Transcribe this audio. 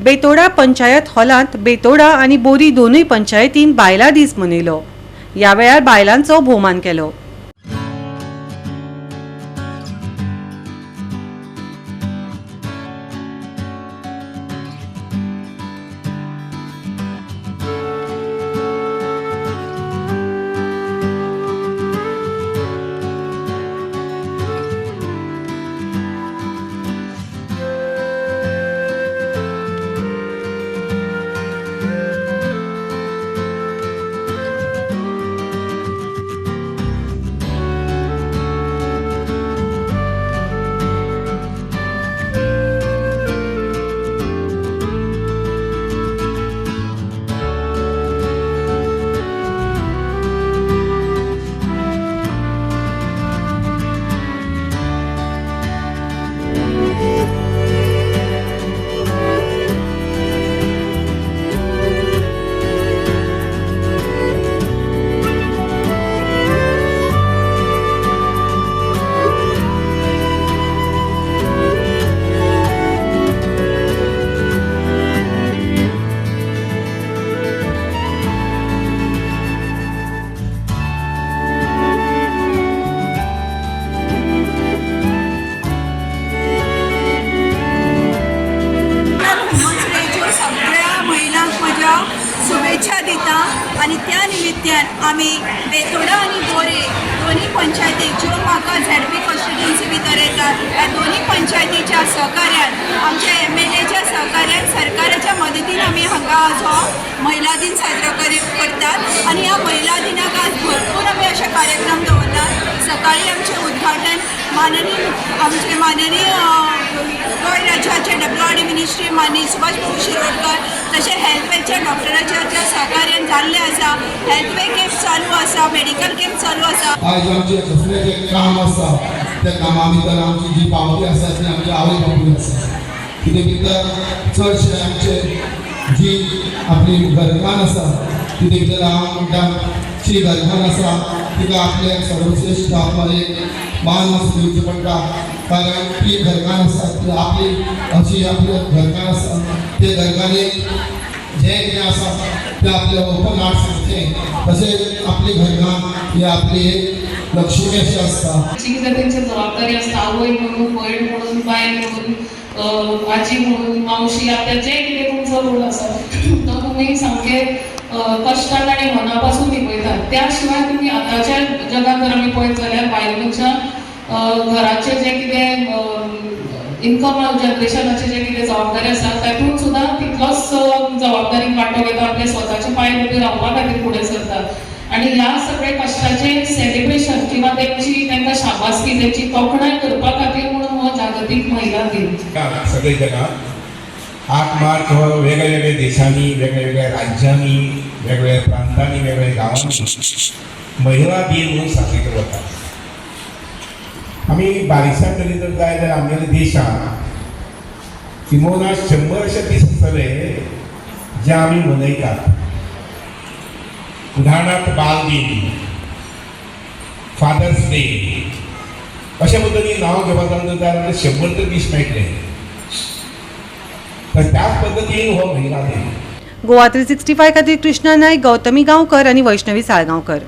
बेतोडा पंचायत हॉलांत बेतोडा आनी बोरी दोनूय पंचायतीन बायलां दीस मनयलो। ह्या वेळार बायलांचो भोवमान केलो। शुभेच्छा दिता आणि त्या निमित्तान आम्ही बेतोडा आणि बोरे दोन्ही पंचायती ज्यो म्हाका झेडपी कॉन्स्टिट्युन्सी भितर येतात त्या दोन्ही पंचायतीच्या सहकार्यान आमच्या MLAच्या सहकार्यान सरकाराच्या मदतीन आम्ही हांगा जो महिला दिन साजरो करतात आणि ह्या महिला दिनाक आज भरपूर आम्ही असे कार्यक्रम दवरतात। सकाळी आमचे उद्घाटन आमचे माननीय गोंय राज्याचे WRD मिनिस्ट्री माननीय सुभाष भाऊ शिरोडकर तशें हेल्थवेच्या डॉक्टराच्या सहकार्यान जाल्ले आसा। हेल्थवे कॅम्प चालू आसा, मेडिकल कॅम्प चालू आसा। आज आमचे कसले जे काम आसा त्या कामा भितर आमची जी पावती आसा ती आमची आवय बापूय आसा। किते भितर चडशे आमचे जी आपली घरकान्न आसा तिते भितर हांव म्हणटा जी घरकान्न आसा तिका आपले सर्वश्रेष्ठ आपलो एक मान असो दिवचो पडटा, कारण ती घरकान्न आसा ती आपली अशी आपली घरकान्न आसा ते घरकान्नीक जे कितें आसा ते आपले ओपन आर्ट सांगचे तशेंच आपली घरकान्न ही आपली एक लक्ष्मी अशी आसता। त्यांची जबाबदारी असता, आवय म्हणून, भयण म्हणून, बायल म्हणून, आजी म्हणून, मावशी आत्या जे कितें तुमचो रोल आसा तो तुम्ही सामके कश्टान आणि मनापासून निभयतात। त्या शिवाय तुम्ही आताच्या जगात जर आमी पळयत जाल्यार बायलांच्या घराचे जे कितें इन्कम जनरेशनाचे जे कितें जबाबदारी आसा तातूंत सुद्दां तितलोच जबाबदारीक वांटो घेता, आपले स्वताचे पांय उबे रावपा खातीर फुडें सरतात आणि ह्या सगळे कश्टाचे सेलिब्रेशन किंवा तांकां शाबासकी तेंची तोखणाय करपा खातीर म्हणून हो जागतीक महिला दिन सगळे जगात 8 मार्च हो वेगळ्या वेगळ्या देशांनी, वेगळ्या वेगळ्या राज्यांनी, वेगवेगळ्या प्रांतांनी, वेगवेगळ्या गावांनी महिला दिन म्हणून साजरे केलो वता। आमी बारीकसाण तरी जर जाय जाल्यार आमच्या देशांत किंबहुना 100 अशे दीस आसतले जे आमी मनयतात। उदाहरणार्थ बाल दिन, फादर्स डे अशा पद्दतीन नांव घेवपाक जाल्यार 100 तर दीस मेळटले। तर त्याच पद्धतीन हो महिला दिन। गोवा 365 खातीर कृष्णा नायक, गौतमी गांवकर आनी वैष्णवी साळगांवकर।